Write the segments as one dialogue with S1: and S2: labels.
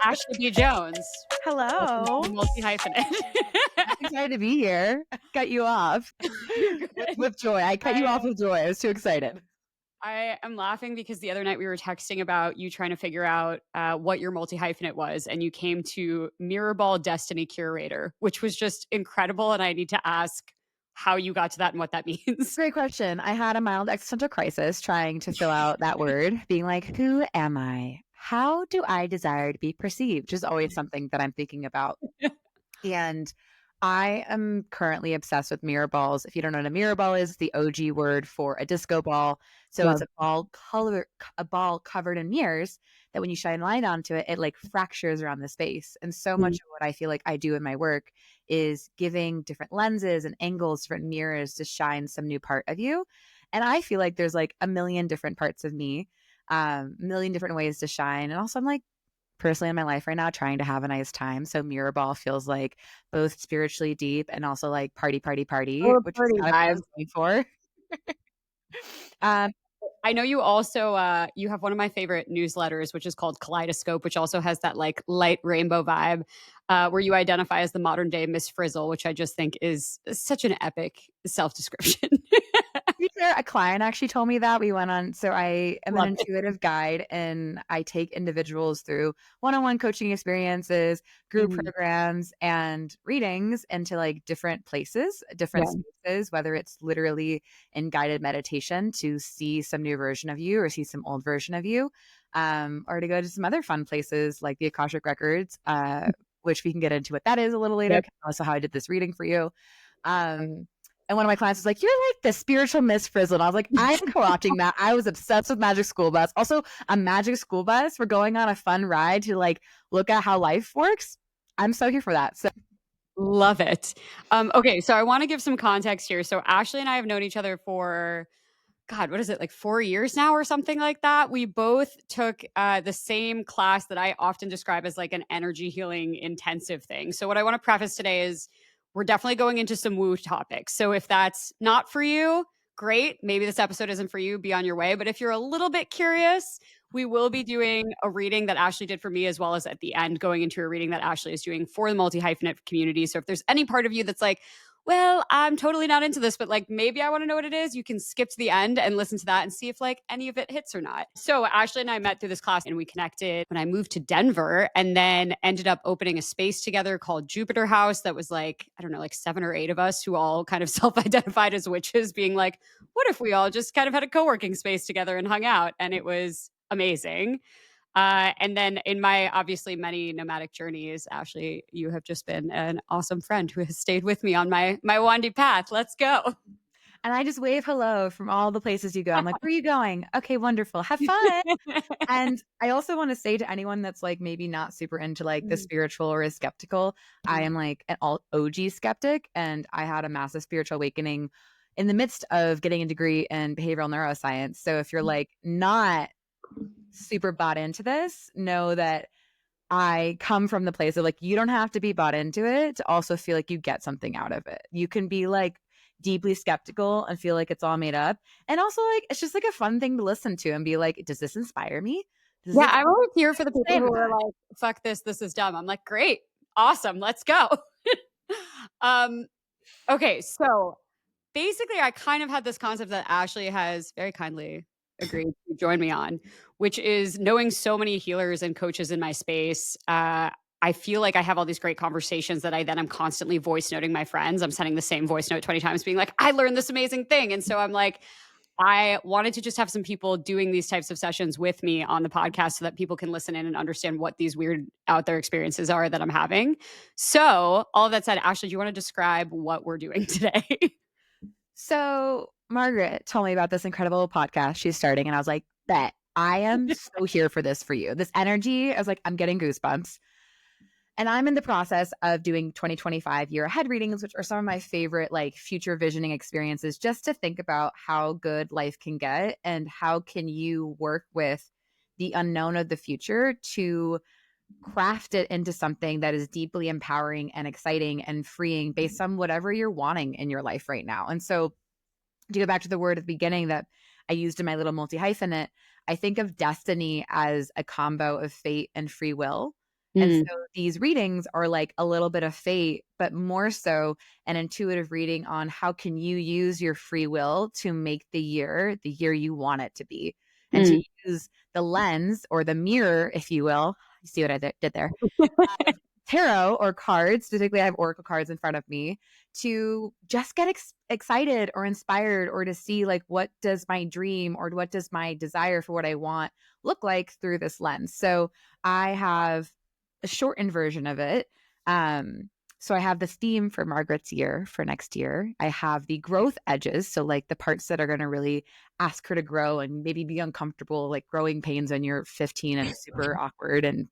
S1: Ashley B. Jones. Welcome to
S2: Hello.
S1: the multi-hyphenate.
S2: I'm excited to be here. Cut you off
S1: You're good.
S2: with joy. I cut you off with joy. I was too excited.
S1: I am laughing because the other night we were texting about you trying to figure out what your multi-hyphenate was, and you came to Mirrorball-Destiny-Curator, which was just incredible, and I need to ask how you got to that and what that means.
S2: Great question. I had a mild existential crisis trying to fill out that word, being like, who am I? How do I desire to be perceived? Which is always something that I'm thinking about. And I am currently obsessed with mirror balls. If you don't know what a mirror ball is, the OG word for a disco ball. So it's a ball covered in mirrors that when you shine light onto it, it like fractures around the space. And so much of what I feel like I do in my work is giving different lenses and angles, different mirrors to shine some new part of you. And I feel like there's like a million different parts of me, million different ways to shine. And also I'm like, personally in my life right now trying to have a nice time. So mirror ball feels like both spiritually deep and also like party,
S1: Oh,
S2: which is
S1: party
S2: kind of what I
S1: vibes.
S2: was going for. um,
S1: I know you also you have one of my favorite newsletters, which is called Kaleidoscope, which also has that like light rainbow vibe, where you identify as the modern day Miss Frizzle, which I just think is such an epic self-description.
S2: to be fair, a client actually told me that we went on. So I am an
S1: Love it.
S2: intuitive guide and I take individuals through one-on-one coaching experiences, group
S1: Mhm.
S2: programs, and readings into like different places, different
S1: Yeah.
S2: spaces, whether it's literally in guided meditation to see some new version of you or see some old version of you, or to go to some other fun places like the Akashic Records, which we can get into what that is a little later.
S1: Yep.
S2: Also, how I did this reading for you. And one of my clients was like, "You're like the spiritual Miss Frizzle." And I was like, I'm co-opting that. I was obsessed with Magic School Bus. Also, a Magic School Bus. We're going on a fun ride to like look at how life works. I'm so here for that. So
S1: Love it. Okay, so I want to give some context here. So Ashley and I have known each other for God, what is it, like 4 years now or something like that? We both took the same class that I often describe as like an energy healing intensive thing. So, what I want to preface today is we're definitely going into some woo topics. So, if that's not for you, great. Maybe this episode isn't for you, be on your way. But if you're a little bit curious, we will be doing a reading that Ashley did for me, as well as at the end, going into a reading that Ashley is doing for the multi hyphenate community. So, if there's any part of you that's like, well, I'm totally not into this, but like maybe I want to know what it is. You can skip to the end and listen to that and see if like any of it hits or not. So Ashley and I met through this class and we connected when I moved to Denver and then ended up opening a space together called Jupiter House that was like, I don't know, like 7 or 8 of us who all kind of self-identified as witches being like, what if we all just kind of had a co-working space together and hung out? And it was amazing. And then in my obviously many nomadic journeys, Ashley, you have just been an awesome friend who has stayed with me on my windy path. Let's go.
S2: and I just wave hello from all the places you go. I'm like, where are you going? Okay, wonderful. Have fun. And I also want to say to anyone that's like maybe not super into like the spiritual or is skeptical, I am like an OG skeptic, and I had a massive spiritual awakening in the midst of getting a degree in behavioral neuroscience. So if you're like not super bought into this, know that I come from the place of like, you don't have to be bought into it to also feel like you get something out of it. You can be like deeply skeptical and feel like it's all made up. And also like, it's just like a fun thing to listen to and be like, does this inspire me? Does
S1: Yeah,
S2: it
S1: I'm always here for the people
S2: same
S1: who are
S2: that?
S1: like, fuck this is dumb. I'm like, great, awesome, let's go. um, okay, so basically, I kind of had this concept that Ashley has very kindly agreed to join me on, which is knowing so many healers and coaches in my space. I feel like I have all these great conversations that I then am constantly voice noting my friends. I'm sending the same voice note 20 times, being like, I learned this amazing thing. And so I'm like, I wanted to just have some people doing these types of sessions with me on the podcast so that people can listen in and understand what these weird out there experiences are that I'm having. So, all of that said, Ashley, do you want to describe what we're doing today?
S2: So Margaret told me about this incredible podcast she's starting, and I was like, bet I am so here for this for you. This energy, I was like, I'm getting goosebumps. And I'm in the process of doing 2025 year ahead readings, which are some of my favorite like future visioning experiences, just to think about how good life can get and how can you work with the unknown of the future to craft it into something that is deeply empowering and exciting and freeing based on whatever you're wanting in your life right now. And so to go back to the word at the beginning that I used in my little multi-hyphenate, I think of destiny as a combo of fate and free will. And so
S1: Mm,
S2: these readings are like a little bit of fate, but more so an intuitive reading on how can you use your free will to make the year you want it to be, and to
S1: mm.
S2: use the lens or the mirror, if you will. You see what I did there? Tarot or cards, particularly I have oracle cards in front of me, to just get excited or inspired, or to see like what does my dream or what does my desire for what I want look like through this lens. So I have a shortened version of it. So I have the theme for Margaret's year for next year. I have the growth edges, so like the parts that are going to really ask her to grow and maybe be uncomfortable, like growing pains when you're 15 and super awkward and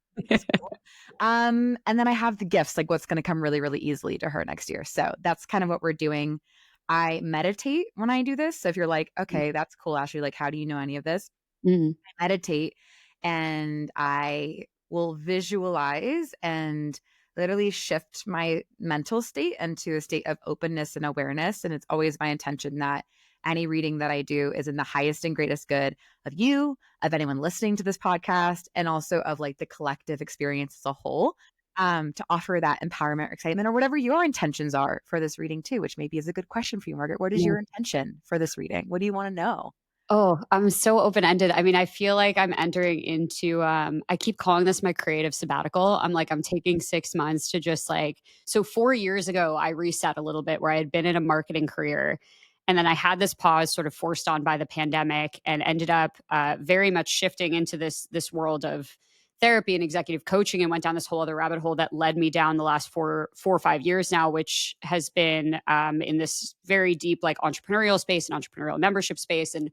S2: and then I have the gifts, like what's going to come really, really easily to her next year. So that's kind of what we're doing. I meditate when I do this. So if you're like, okay, that's cool, Ashley, like, how do you know any of this?
S1: Mm.
S2: I meditate and I will visualize and literally shift my mental state into a state of openness and awareness. And it's always my intention that any reading that I do is in the highest and greatest good of you, of anyone listening to this podcast, and also of like the collective experience as a whole. To offer that empowerment or excitement or whatever your intentions are for this reading too, which maybe is a good question for you, Margaret. What is
S1: Yeah.
S2: your intention for this reading? What do you want to know?
S1: Oh, I'm so open-ended. I mean, I feel like I'm entering into I keep calling this my creative sabbatical. I'm like, I'm taking 6 months to just like, so 4 years ago I reset a little bit where I had been in a marketing career, and then I had this pause sort of forced on by the pandemic, and ended up very much shifting into this world of therapy and executive coaching, and went down this whole other rabbit hole that led me down the last 4 or 5 years now, which has been in this very deep like entrepreneurial space and entrepreneurial membership space, and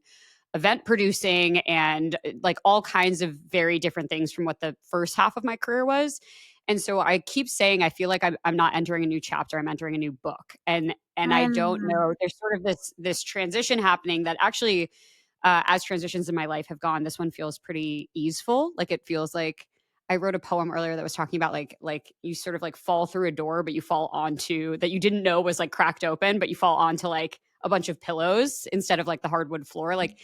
S1: event producing, and like all kinds of very different things from what the first half of my career was. And so I keep saying I feel like I'm not entering a new chapter, I'm entering a new book. And I don't
S2: Um,
S1: know, there's sort of this transition happening that actually, as transitions in my life have gone, this one feels pretty easeful. Like it feels like I wrote a poem earlier that was talking about like you sort of like fall through a door, but you fall onto that you didn't know was like cracked open, but you fall onto like a bunch of pillows instead of like the hardwood floor. Like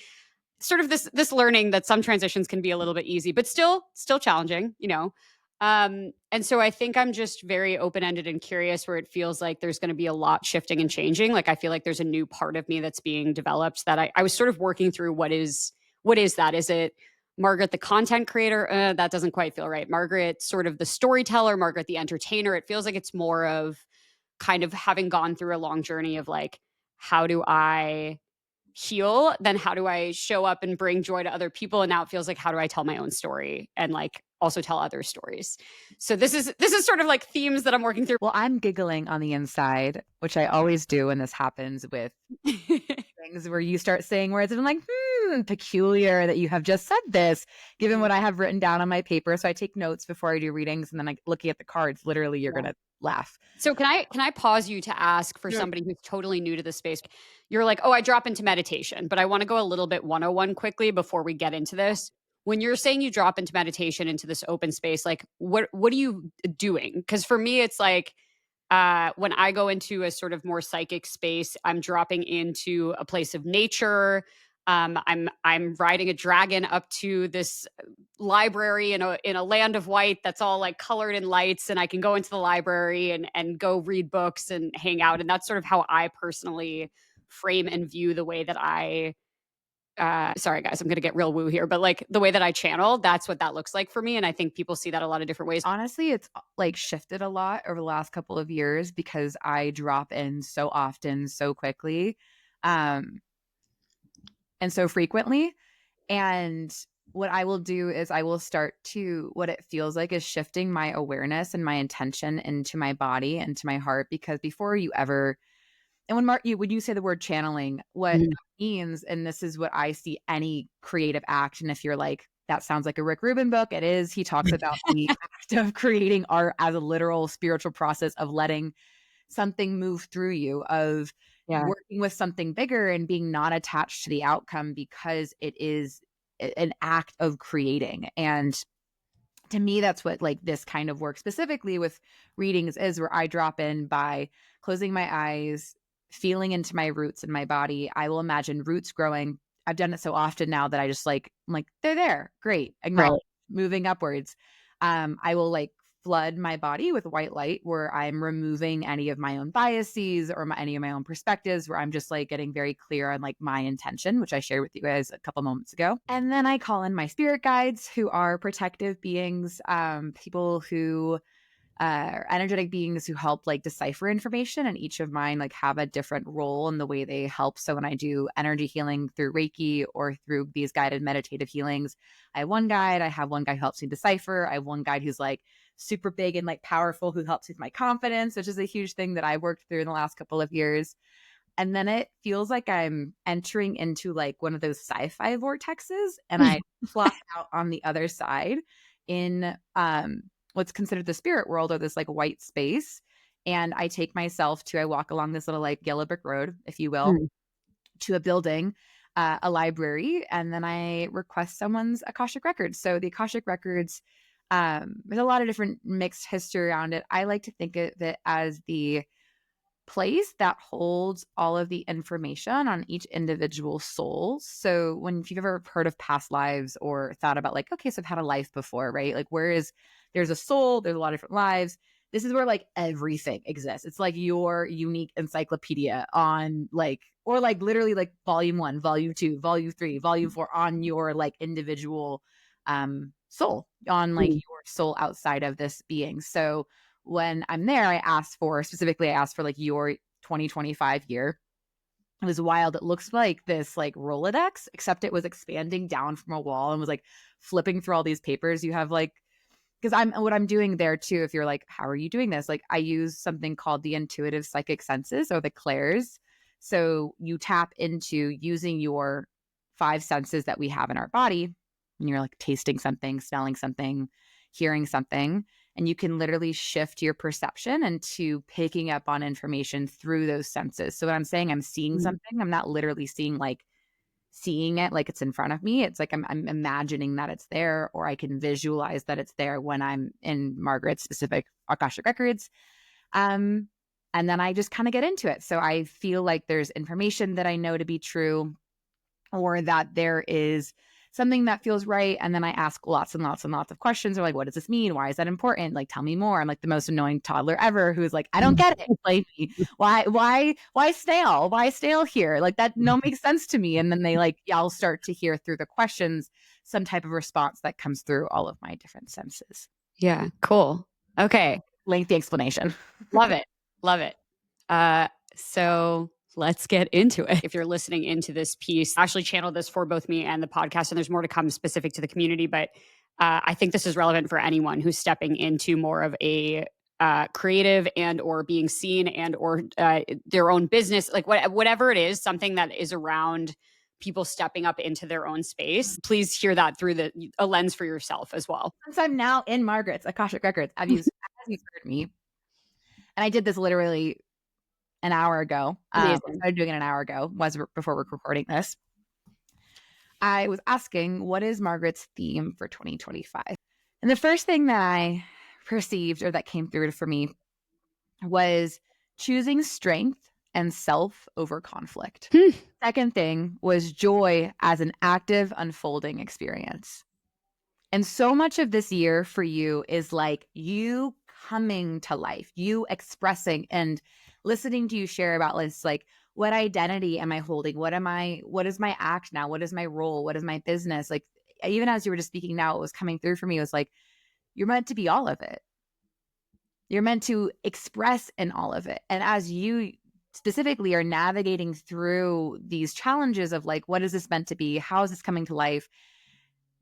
S1: sort of this learning that some transitions can be a little bit easy, but still challenging, you know. And so I think I'm just very open-ended and curious, where it feels like there's going to be a lot shifting and changing. Like I feel like there's a new part of me that's being developed that I was sort of working through. What is that? Is it Margaret the content creator? That doesn't quite feel right. Margaret sort of the storyteller, Margaret the entertainer. It feels like it's more of kind of having gone through a long journey of like, how do I heal, then how do I show up and bring joy to other people? And now it feels like, how do I tell my own story and like also tell other stories? So this is sort of like themes that I'm working through.
S2: well, I'm giggling on the inside, which I always do when this happens with things where you start saying words and I'm like, peculiar that you have just said this, given what I have written down on my paper. So I take notes before I do readings, and then I looking at the cards, literally you're gonna laugh.
S1: So can I pause you to ask, for
S2: Sure.
S1: somebody who's totally new to the space, you're like, oh, I drop into meditation, but I want to go a little bit 101 quickly before we get into this. When you're saying you drop into meditation, into this open space, like what are you doing? Because for me, it's like when I go into a sort of more psychic space, I'm dropping into a place of nature. I'm riding a dragon up to this library in a land of white that's all like colored in lights, and I can go into the library and go read books and hang out. And that's sort of how I personally frame and view the way that I sorry guys, I'm gonna get real woo here, but like the way that I channel, that's what that looks like for me. And I think people see that a lot of different ways.
S2: Honestly, it's like shifted a lot over the last couple of years because I drop in so often, so quickly, um, and so frequently. And what I will do is I will start to, what it feels like is shifting my awareness and my intention into my body and to my heart. Because before you ever, and when you say the word channeling, what
S1: Mhm.
S2: that means, and this is what I see any creative act. And if you're like, that sounds like a Rick Rubin book, it is. He talks about the act of creating art as a literal spiritual process of letting something move through you, of
S1: Yeah.
S2: working with something bigger and being not attached to the outcome because it is an act of creating. And to me, that's what like this kind of work specifically with readings is, where I drop in by closing my eyes, feeling into my roots in my body. I will imagine roots growing I've done it so often now that I just like, I'm like, they're there. Great.
S1: Right.
S2: Acknowledge, moving upwards. I will like flood my body with white light where I'm removing any of my own biases or any of my own perspectives, where I'm just like getting very clear on like my intention, which I shared with you guys a couple moments ago. And then I call in my spirit guides, who are protective beings, people who energetic beings who help like decipher information, and each of mine like have a different role in the way they help. So when I do energy healing through Reiki or through these guided meditative healings, I have one guide who helps me decipher. I have one guide who's like super big and like powerful, who helps with my confidence, which is a huge thing that I worked through in the last couple of years. And then it feels like I'm entering into like one of those sci-fi vortexes, and I plop out on the other side in what's considered the spirit world, or this like white space. And I walk along this little like yellow brick road, if you will, to a building, a library, and then I request someone's Akashic records. So the Akashic records, there's a lot of different mixed history around it. I like to think of it as the place that holds all of the information on each individual soul. So if you've ever heard of past lives or thought about like, okay, so I've had a life before, right? Like there's a soul, there's a lot of different lives. This is where like everything exists. It's like your unique encyclopedia on like, or like literally like volume 1, volume 2, volume 3, volume 4 on your like individual soul, on like your soul outside of this being. So when I'm there, I asked for like your 2025 year. It was wild. It looks like this like Rolodex, except it was expanding down from a wall and was like flipping through all these papers. You have like, because what I'm doing there too, if you're like, how are you doing this? Like I use something called the intuitive psychic senses, or the clairs. So you tap into using your 5 senses that we have in our body, and you're like tasting something, smelling something, hearing something, and you can literally shift your perception into picking up on information through those senses. So when I'm saying I'm seeing something, I'm not literally seeing it like it's in front of me. It's like I'm imagining that it's there, or I can visualize that it's there when I'm in Margaret's specific Akashic records. And then I just kind of get into it. So I feel like there's information that I know to be true, or that there is something that feels right. And then I ask lots and lots and lots of questions. Or like, what does this mean? Why is that important? Like, tell me more. I'm like the most annoying toddler ever who's like, I don't get it. Like, why snail? Why snail here? Like that no makes sense to me. And then I'll start to hear through the questions some type of response that comes through all of my different senses.
S1: Yeah. Cool. Okay.
S2: Lengthy explanation.
S1: Love it. Love it. So let's get into it. If you're listening into this piece, I actually channeled this for both me and the podcast, and there's more to come specific to the community, but I think this is relevant for anyone who's stepping into more of a creative and or being seen and or their own business, like whatever it is, something that is around people stepping up into their own space. Please hear that through a lens for yourself as well.
S2: Since I'm now in Margaret's Akashic records, as you've heard me, and I did this literally an hour ago. I started doing it an hour ago, before we're recording this. I was asking, what is Margaret's theme for 2025? And the first thing that I perceived, or that came through for me, was choosing strength and self over conflict. Second thing was joy as an active unfolding experience. And so much of this year for you is like you coming to life, you expressing and listening to you share about this, like, what identity am I holding? What is my act now? What is my role? What is my business? Like, even as you were just speaking now, what was coming through for me was like, you're meant to be all of it. You're meant to express in all of it. And as you specifically are navigating through these challenges of like, what is this meant to be? How is this coming to life?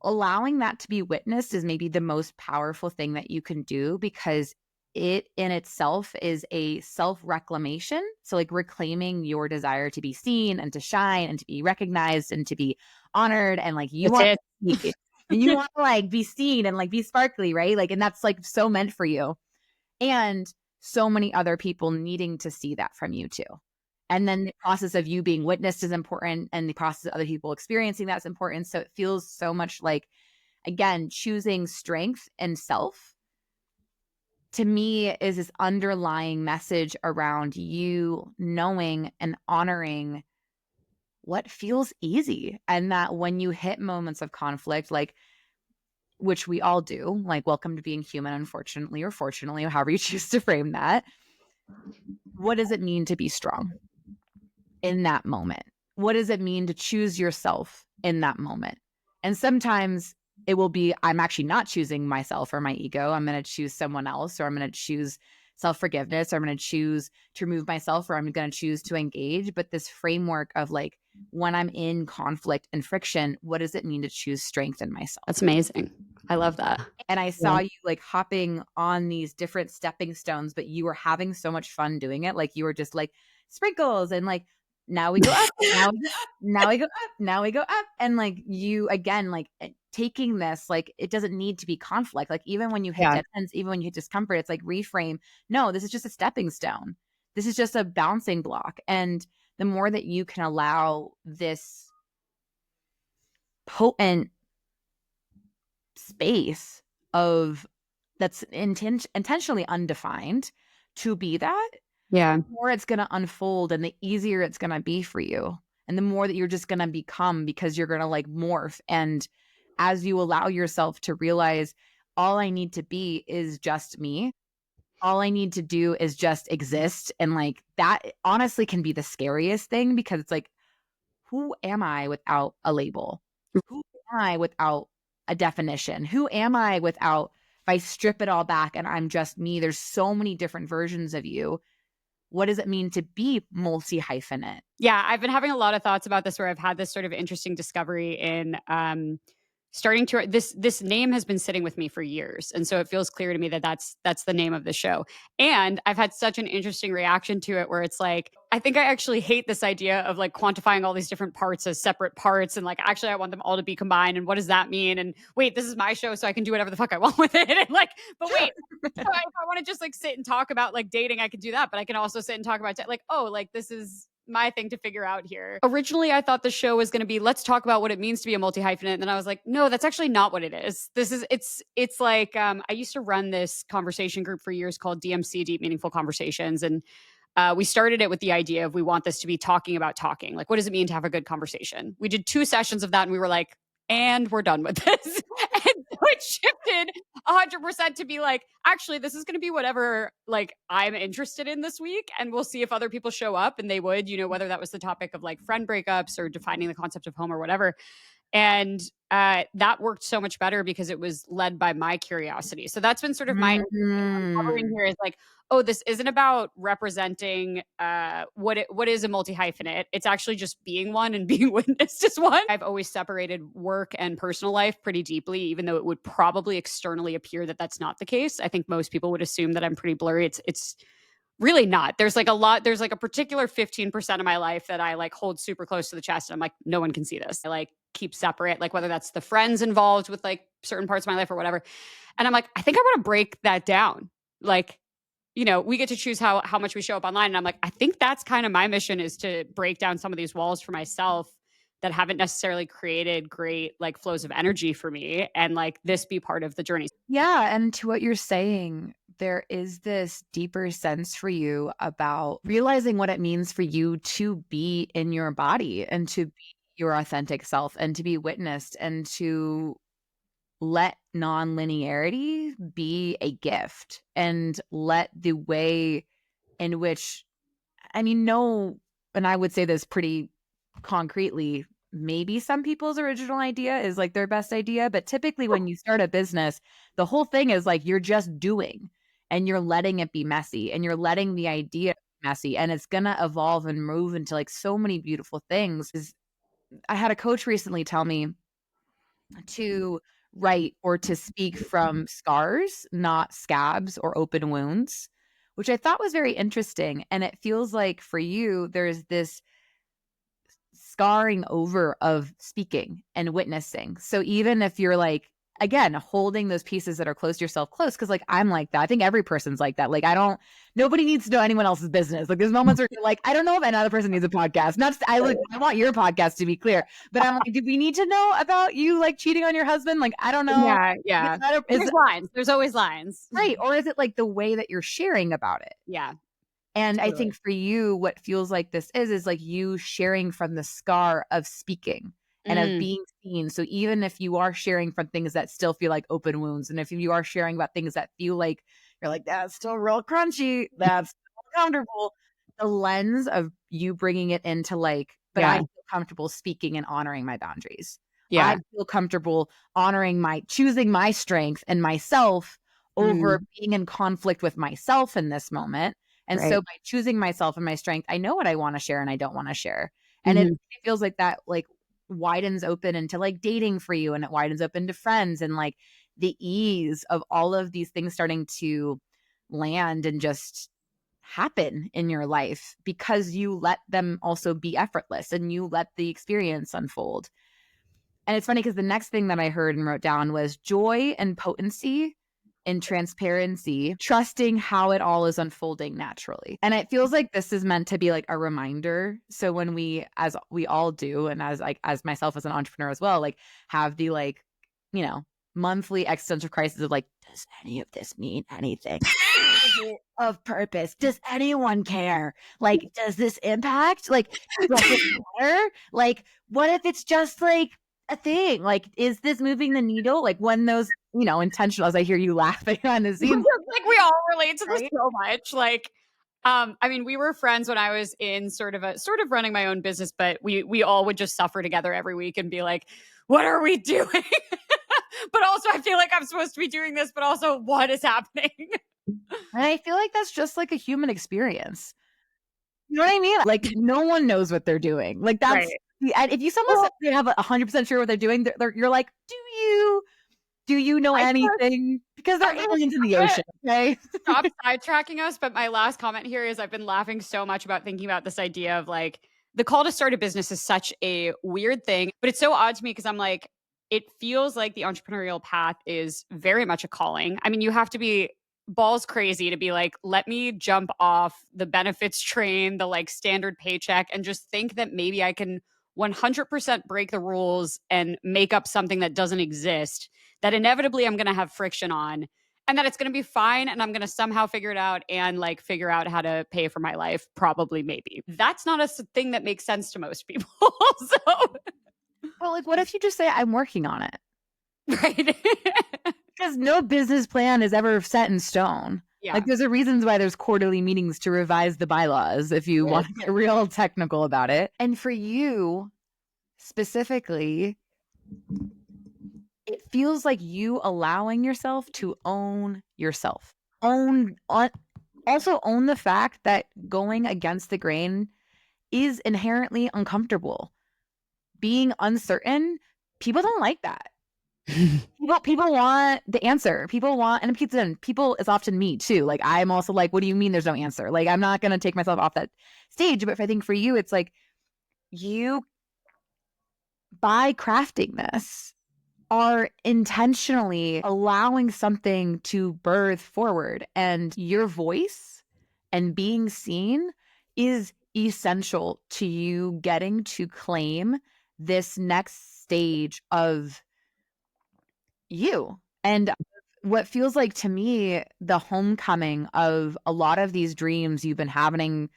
S2: Allowing that to be witnessed is maybe the most powerful thing that you can do, because it in itself is a self-reclamation. So like reclaiming your desire to be seen and to shine and to be recognized and to be honored, and like you want to like be seen and like be sparkly, right? Like, and that's like so meant for you. And so many other people needing to see that from you too. And then the process of you being witnessed is important, and the process of other people experiencing that's important. So it feels so much like, again, choosing strength and self, to me, is this underlying message around you knowing and honoring what feels easy. And that when you hit moments of conflict, like, which we all do, like, welcome to being human, unfortunately, or fortunately, or however you choose to frame that. What does it mean to be strong in that moment? What does it mean to choose yourself in that moment? And sometimes it will be, I'm actually not choosing myself or my ego. I'm going to choose someone else, or I'm going to choose self-forgiveness, or I'm going to choose to remove myself, or I'm going to choose to engage. But this framework of like, when I'm in conflict and friction, what does it mean to choose strength in myself?
S1: That's amazing. I love that.
S2: And I saw you like hopping on these different stepping stones, but you were having so much fun doing it. Like you were just like sprinkles and like, now we go up, now we go up, now we go up, now we go up. And like you, again, like taking this, like it doesn't need to be conflict. Like even when you hit dead ends, even when you hit discomfort, it's like reframe. No, this is just a stepping stone. This is just a bouncing block. And the more that you can allow this potent space of that's intentionally undefined to be that,
S1: the
S2: more it's going to unfold and the easier it's going to be for you. And the more that you're just going to become, because you're going to like morph. And as you allow yourself to realize all I need to be is just me, all I need to do is just exist. And like that honestly can be the scariest thing, because it's like, who am I without a label? Who am I without a definition? Who am I without, if I strip it all back and I'm just me? There's so many different versions of you. What does it mean to be multi-hyphenate?
S1: Yeah, I've been having a lot of thoughts about this, where I've had this sort of interesting discovery in starting to this name has been sitting with me for years, and so it feels clear to me that that's the name of the show. And I've had such an interesting reaction to it, where it's like, I think I actually hate this idea of like quantifying all these different parts as separate parts, and like actually I want them all to be combined, and what does that mean? And wait, this is my show, so I can do whatever the fuck I want with it. And like, but wait, so if I want to just like sit and talk about like dating, I can do that, but I can also sit and talk about like, oh, like this is my thing to figure out here. Originally, I thought the show was going to be, let's talk about what it means to be a multi-hyphenate. And then I was like, no, that's actually not what it is. It's like, I used to run this conversation group for years called DMC, Deep Meaningful Conversations. And we started it with the idea of, we want this to be talking about talking. Like, what does it mean to have a good conversation? We did 2 sessions of that, and we were like, and we're done with this. And so it shifted 100% to be like, actually, this is going to be whatever like I'm interested in this week, and we'll see if other people show up. And they would, whether that was the topic of like friend breakups or defining the concept of home or whatever. And that worked so much better because it was led by my curiosity. So that's been sort of my covering here, is like, oh, this isn't about representing what is a multi-hyphenate. It's actually just being one and being witnessed as one. I've always separated work and personal life pretty deeply, even though it would probably externally appear that that's not the case. I think most people would assume that I'm pretty blurry. It's really not. There's like a particular 15% of my life that I like hold super close to the chest. And I'm like, no one can see this. I like keep separate, like whether that's the friends involved with like certain parts of my life or whatever. And I'm like, I think I want to break that down. Like, we get to choose how much we show up online. And I'm like, I think that's kind of my mission, is to break down some of these walls for myself that haven't necessarily created great like flows of energy for me, and like this be part of the journey.
S2: Yeah. And to what you're saying, there is this deeper sense for you about realizing what it means for you to be in your body and to be your authentic self and to be witnessed, and to let non-linearity be a gift, and let the way in which, no, and I would say this pretty concretely, maybe some people's original idea is like their best idea, but typically when you start a business, the whole thing is like, you're just doing, and you're letting it be messy, and you're letting the idea be messy, and it's gonna evolve and move into like so many beautiful things. I had a coach recently tell me to write or to speak from scars, not scabs or open wounds, which I thought was very interesting. And it feels like for you, there's this scarring over of speaking and witnessing. So even if you're like, again, holding those pieces that are close to yourself close, because like I'm like that. I think every person's like that. Like nobody needs to know anyone else's business. Like there's moments where you're like, I don't know if another person needs a podcast. Not just, I want your podcast to be clear, but I'm like, do we need to know about you like cheating on your husband? Like I don't know.
S1: Yeah. There's lines. There's always lines.
S2: Right. Or is it like the way that you're sharing about it?
S1: Yeah.
S2: And I
S1: Totally.
S2: think for you, what feels like this is like you sharing from the scar of speaking and of
S1: Mm,
S2: being seen. So even if you are sharing from things that still feel like open wounds, and if you are sharing about things that feel like you're like, that's still real crunchy, that's still comfortable, the lens of you bringing it into like, but I
S1: yeah.
S2: feel comfortable speaking and honoring my boundaries. I
S1: Yeah.
S2: feel comfortable honoring choosing my strength and myself over
S1: Mm,
S2: being in conflict with myself in this moment. And
S1: right.
S2: so by choosing myself and my strength, I know what I want to share and I don't want to share. And it
S1: Mhm.
S2: feels like that like widens open into like dating for you, and it widens open to friends, and like the ease of all of these things starting to land and just happen in your life because you let them also be effortless and you let the experience unfold. And it's funny because the next thing that I heard and wrote down was joy and potency and transparency, trusting how it all is unfolding naturally. And it feels like this is meant to be like a reminder. So when we, as we all do, and as like as myself as an entrepreneur as well, like have the like, monthly existential crisis of like, does any of this mean anything? Is it of purpose? Does anyone care? Like, does this impact? Like, does it matter? Like, what if it's just like a thing? Like, is this moving the needle? Like, when those, intentional, as I hear you laughing on the scenes,
S1: Like we all relate to this
S2: right?
S1: so much. Like, I mean, we were friends when I was in sort of running my own business, but we all would just suffer together every week and be like, "What are we doing?" But also, I feel like I'm supposed to be doing this, but also, what is happening?
S2: And I feel like that's just like a human experience. You know what I mean? Like, no one knows what they're doing. Like,
S1: Right.
S2: and if you someone
S1: Well,
S2: says they have 100% sure what they're doing, you're like, do you know
S1: I guess
S2: anything? Because they're aliens in the
S1: I'm gonna
S2: ocean, okay?
S1: stop sidetracking us, but my last comment here is I've been laughing so much about thinking about this idea of like the call to start a business is such a weird thing, but it's so odd to me because I'm like, it feels like the entrepreneurial path is very much a calling. I mean, you have to be balls crazy to be like, let me jump off the benefits train, the like standard paycheck, and just think that maybe I can 100% break the rules and make up something that doesn't exist that inevitably I'm going to have friction on and that it's going to be fine and I'm going to somehow figure it out and like figure out how to pay for my life probably maybe that's not a thing that makes sense to most people. So
S2: Well, like, what if you just say, I'm working on it?
S1: right.
S2: Because no business plan is ever set in stone. Like,
S1: Yeah.
S2: there's a reasons why there's quarterly meetings to revise the bylaws if you
S1: Yes.
S2: want to get real technical about it. And for you specifically, it feels like you allowing yourself to own yourself. Also own the fact that going against the grain is inherently uncomfortable. Being uncertain, people don't like that. People want the answer. People want, and people is often me too. Like, I'm also like, what do you mean there's no answer? Like, I'm not gonna take myself off that stage. But if I think for you, it's like you, by crafting this, are intentionally allowing something to birth forward, and your voice and being seen is essential to you getting to claim this next stage of you. And what feels like to me the homecoming of a lot of these dreams you've been having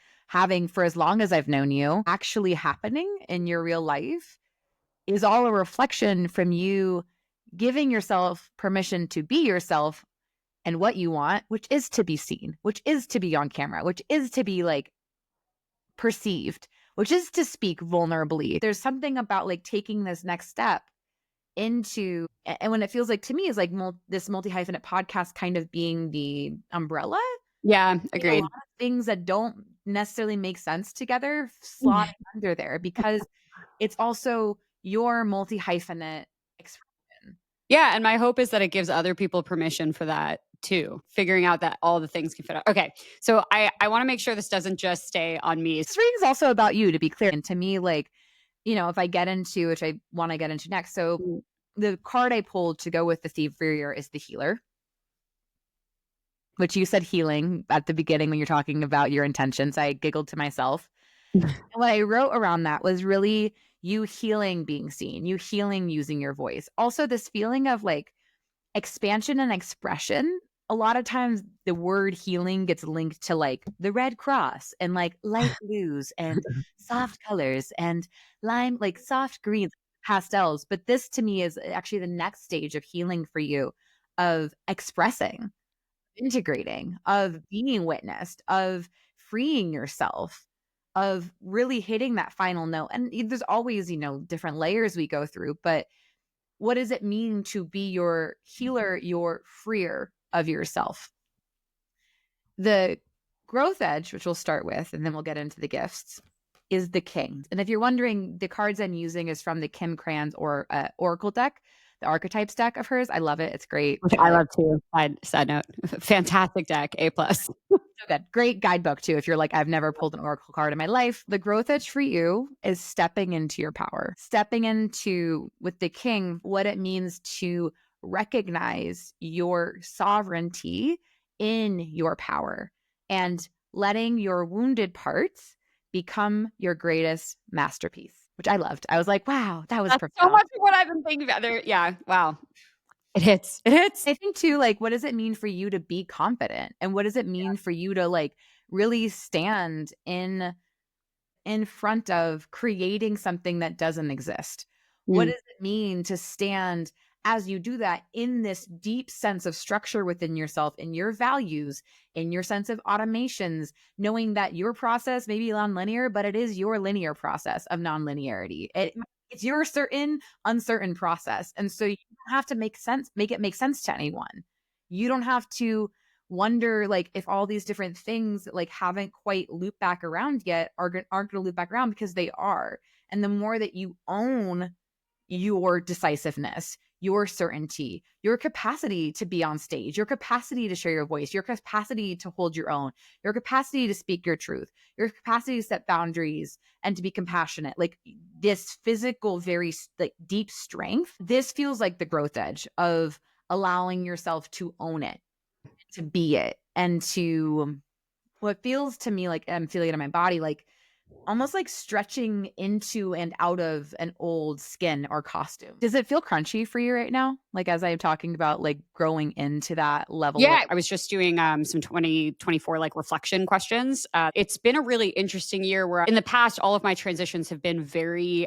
S2: for as long as I've known you actually happening in your real life is all a reflection from you giving yourself permission to be yourself and what you want, which is to be seen, which is to be on camera, which is to be like perceived, which is to speak vulnerably. There's something about like taking this next step into, and when it feels like to me is like this multi-hyphenate podcast kind of being the umbrella,
S1: Yeah,
S2: a lot
S1: agreed.
S2: of things that don't necessarily make sense together slotting under there because it's also your multi-hyphenate expression.
S1: Yeah, and my hope is that it gives other people permission for that too, figuring out that all the things can fit out. Okay, so I want to make sure this doesn't just stay on me.
S2: This reading is also about you, to be clear. And to me, like, if I get into, which I want to get into next. So the card I pulled to go with the Thief for your is the Healer, which you said healing at the beginning when you're talking about your intentions. I giggled to myself. And what I wrote around that was really you healing being seen, you healing using your voice. Also, this feeling of like expansion and expression. A lot of times the word healing gets linked to like the Red Cross and like light blues and soft colors and lime, like soft greens, pastels. But this to me is actually the next stage of healing for you, of expressing, integrating, of being witnessed, of freeing yourself, of really hitting that final note. And there's always, different layers we go through, but what does it mean to be your healer, your freer of yourself? The growth edge, which we'll start with, and then we'll get into the gifts, is the king. And if you're wondering, the cards I'm using is from the Kim Cran's or Oracle deck, the archetypes deck of hers. I love it. It's great.
S1: Which I love too. Side note. Fantastic deck. A+.
S2: So good. Great guidebook too. If you're like, I've never pulled an oracle card in my life. The growth edge for you is stepping into your power, stepping into, with the king, what it means to recognize your sovereignty in your power and letting your wounded parts become your greatest masterpiece, which I loved. I was like, wow, that was profound.
S1: So much of what I've been thinking about there. Yeah. Wow. It hits.
S2: I think too, like, what does it mean for you to be confident? And what does it mean for you to like really stand in front of creating something that doesn't exist? What does it mean to stand as you do that in this deep sense of structure within yourself, in your values, in your sense of automations, knowing that your process may be non-linear, but it is your linear process of non-linearity. It's your uncertain process. And so you don't have to make it make sense to anyone. You don't have to wonder like if all these different things like haven't quite looped back around yet aren't going to loop back around, because they are. And the more that you own your decisiveness, your certainty, your capacity to be on stage, your capacity to share your voice, your capacity to hold your own, your capacity to speak your truth, your capacity to set boundaries and to be compassionate, like this physical, very like deep strength, this feels like the growth edge of allowing yourself to own it, to be it, and to what feels to me like I'm feeling it in my body, like almost like stretching into and out of an old skin or costume. Does it feel crunchy for you right now? Like as I'm talking about like growing into that level?
S1: Yeah, I was just doing some 2024 like reflection questions. It's been a really interesting year where in the past, all of my transitions have been very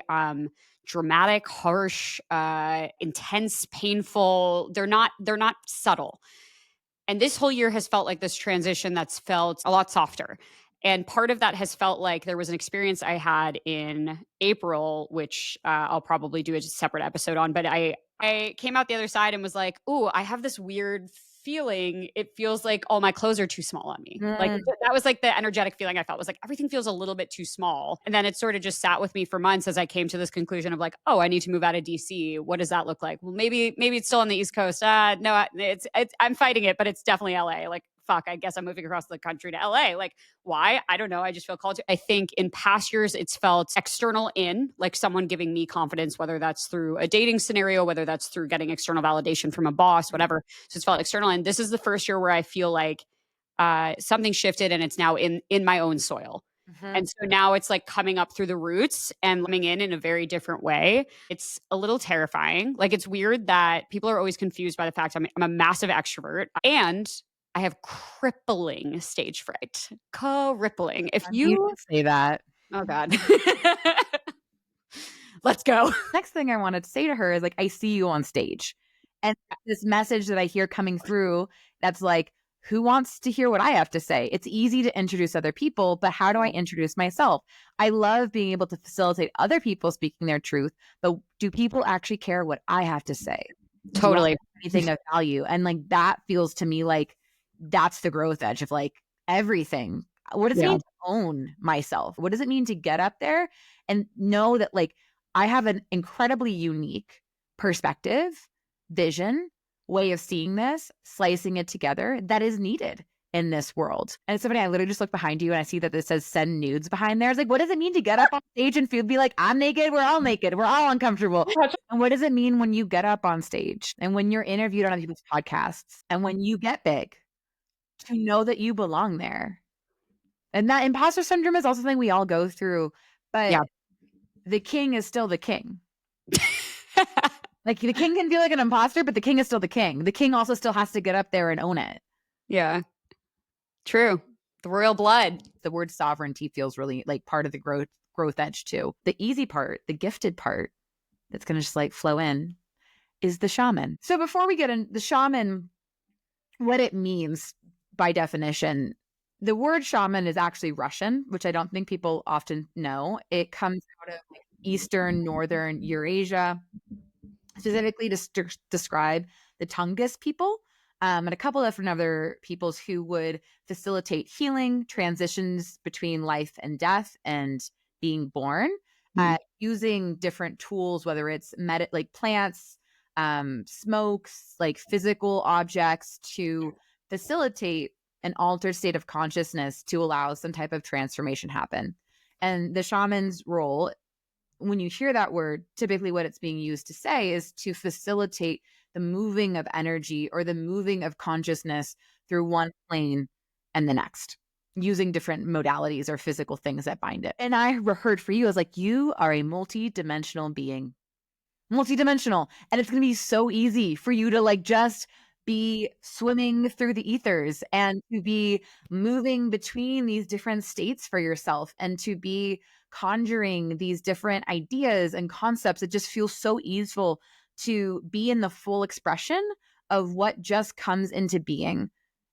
S1: dramatic, harsh, intense, painful. They're not subtle. And this whole year has felt like this transition that's felt a lot softer. And part of that has felt like there was an experience I had in April, which I'll probably do a separate episode on. But I came out the other side and was like, ooh, I have this weird feeling. It feels like all my clothes are too small on me. Like that was like the energetic feeling I felt, was like everything feels a little bit too small. And then it sort of just sat with me for months as I came to this conclusion of like, oh, I need to move out of DC. What does that look like? Well, maybe it's still on the East Coast. No, it's I'm fighting it, but it's definitely LA. Like, fuck, I guess I'm moving across the country to LA. Like, why? I don't know. I just feel called to. I think in past years, it's felt external in, like someone giving me confidence, whether that's through a dating scenario, whether that's through getting external validation from a boss, whatever. So it's felt external. And this is the first year where I feel like something shifted and it's now in my own soil. And so now it's like coming up through the roots and coming in a very different way. It's a little terrifying. Like, it's weird that people are always confused by the fact I'm a massive extrovert and I have crippling stage fright. Crippling. If you
S2: say that.
S1: Oh God. Let's go.
S2: Next thing I wanted to say to her is like, I see you on stage. And this message that I hear coming through, that's like, who wants to hear what I have to say? It's easy to introduce other people, but how do I introduce myself? I love being able to facilitate other people speaking their truth, but do people actually care what I have to say?
S1: Totally.
S2: Anything of value. And like, that feels to me like that's the growth edge of like everything. What does it mean to own myself? What does it mean to get up there and know that like I have an incredibly unique perspective, vision, way of seeing this, slicing it together that is needed in this world. And it's so funny, I literally just look behind you and I see that this says send nudes behind there. It's like, what does it mean to get up on stage and feel be like, I'm naked, we're all naked, we're all uncomfortable. And what does it mean when you get up on stage and when you're interviewed on other people's podcasts and when you get big, to know that you belong there? And that imposter syndrome is also something we all go through, but the king is still the king. Like, the king can feel like an imposter, but the king is still the king. The king also still has to get up there and own it.
S1: Yeah. True. The royal blood.
S2: The word sovereignty feels really like part of the growth edge too. The easy part, the gifted part that's going to just like flow in is the shaman. So before we get in the shaman, what it means by definition, the word shaman is actually Russian, which I don't think people often know. It comes out of like Eastern, Northern Eurasia, specifically to describe the Tungus people, and a couple of different other peoples who would facilitate healing, transitions between life and death and being born, using different tools, whether it's like plants, smokes, like physical objects to facilitate an altered state of consciousness to allow some type of transformation happen. And the shaman's role, when you hear that word, typically what it's being used to say is to facilitate the moving of energy or the moving of consciousness through one plane and the next, using different modalities or physical things that bind it. And I heard for you, I was like, you are a multi-dimensional being. Multi-dimensional. And it's going to be so easy for you to like just be swimming through the ethers and to be moving between these different states for yourself and to be conjuring these different ideas and concepts. It just feels so easeful to be in the full expression of what just comes into being.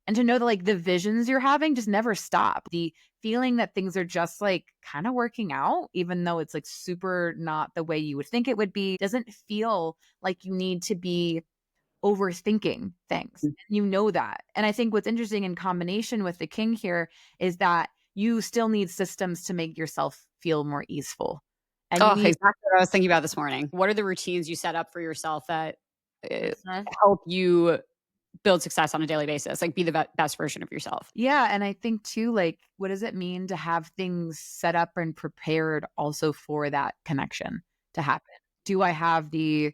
S2: And to know that like the visions you're having just never stop. The feeling that things are just like kind of working out, even though it's like super not the way you would think it would be, doesn't feel like you need to be overthinking things. You know that. And I think what's interesting in combination with the king here is that you still need systems to make yourself feel more easeful. And
S1: exactly what I was thinking about this morning. What are the routines you set up for yourself that help you build success on a daily basis, like be the best version of yourself?
S2: Yeah. And I think too, like, what does it mean to have things set up and prepared also for that connection to happen? Do I have the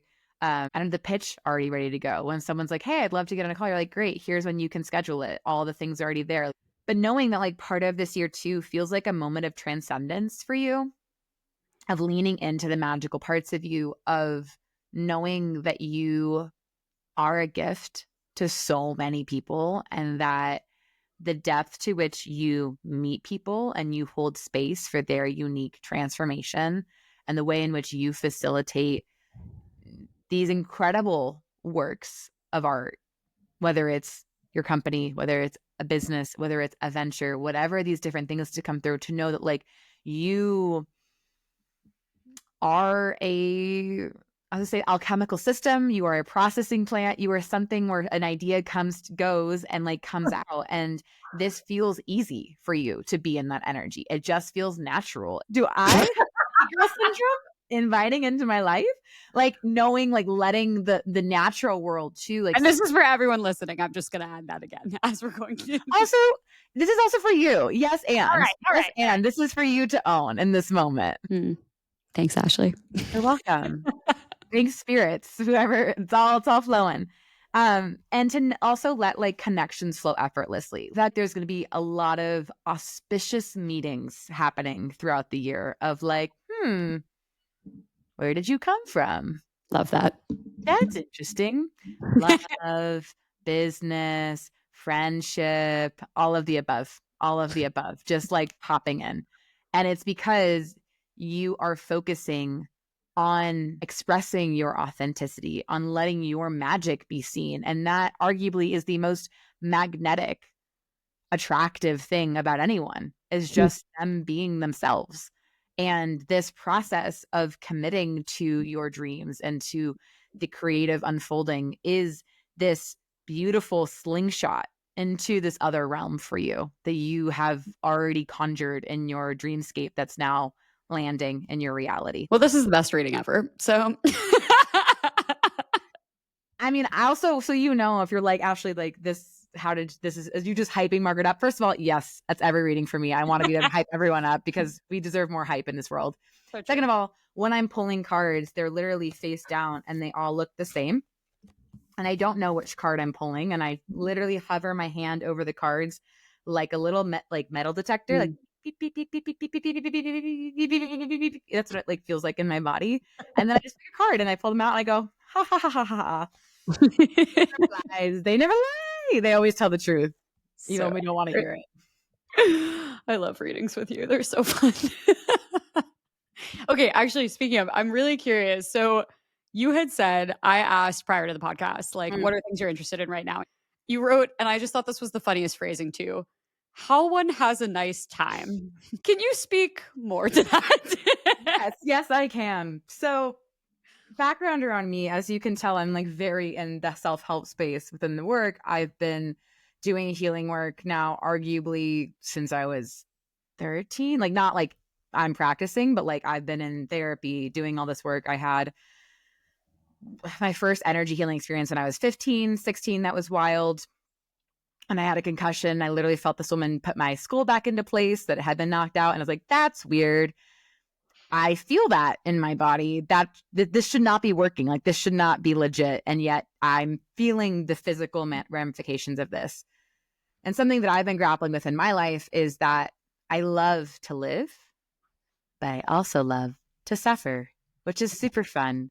S2: pitch already ready to go? When someone's like, hey, I'd love to get on a call, you're like, great, here's when you can schedule it. All the things are already there. But knowing that like part of this year too feels like a moment of transcendence for you, of leaning into the magical parts of you, of knowing that you are a gift to so many people, and that the depth to which you meet people and you hold space for their unique transformation and the way in which you facilitate these incredible works of art, whether it's your company, whether it's a business, whether it's a venture, whatever these different things to come through, to know that like you are I would say alchemical system, you are a processing plant, you are something where an idea goes and like comes out. And this feels easy for you to be in that energy. It just feels natural. Do I have girl syndrome inviting into my life? Like knowing, like letting the natural world too. Like,
S1: and this is for everyone listening. I'm just going to add that again as we're going to.
S2: Also, this is also for you. Yes, and.
S1: All right.
S2: And this is for you to own in this moment.
S1: Thanks, Ashley.
S2: You're welcome. Big spirits, whoever, it's all flowing. And to also let like connections flow effortlessly. That there's going to be a lot of auspicious meetings happening throughout the year of like, where did you come from?
S1: Love that.
S2: That's interesting. Love, business, friendship, all of the above, just like popping in. And it's because you are focusing on expressing your authenticity, on letting your magic be seen. And that arguably is the most magnetic, attractive thing about anyone, is just them being themselves. And this process of committing to your dreams and to the creative unfolding is this beautiful slingshot into this other realm for you that you have already conjured in your dreamscape that's now landing in your reality.
S1: Well, this is the best reading ever. So
S2: I mean, I also, so you know, if you're like, Ashley, like this, is you just hyping Margaret up? First of all, yes, that's every reading for me. I want to be able to hype everyone up because we deserve more hype in this world. So second of all, when I'm pulling cards, they're literally face down and they all look the same. And I don't know which card I'm pulling. And I literally hover my hand over the cards like a little metal detector, like beep, beep, beep, beep, beep, beep, beep, beep, beep, beep, beep, beep, beep, beep. That's what it like feels like in my body. And then I just pick a card and I pull them out and I go, ha ha ha ha ha. They never lie. They always tell the truth. even when we don't want to hear it.
S1: I love readings with you. They're so fun. Okay, actually, speaking of, I'm really curious. So you had said, I asked prior to the podcast, like, what are things you're interested in right now? You wrote, and I just thought this was the funniest phrasing too. How one has a nice time. Can you speak more to that?
S2: Yes, I can. So background around me, as you can tell, I'm like very in the self-help space within the work. I've been doing healing work now, arguably since I was 13, like not like I'm practicing, but like I've been in therapy doing all this work. I had my first energy healing experience when I was 15, 16. That was wild. And I had a concussion. I literally felt this woman put my skull back into place that had been knocked out. And I was like, that's weird. I feel that in my body that this should not be working. Like this should not be legit. And yet I'm feeling the physical ramifications of this. And something that I've been grappling with in my life is that I love to live, but I also love to suffer, which is super fun.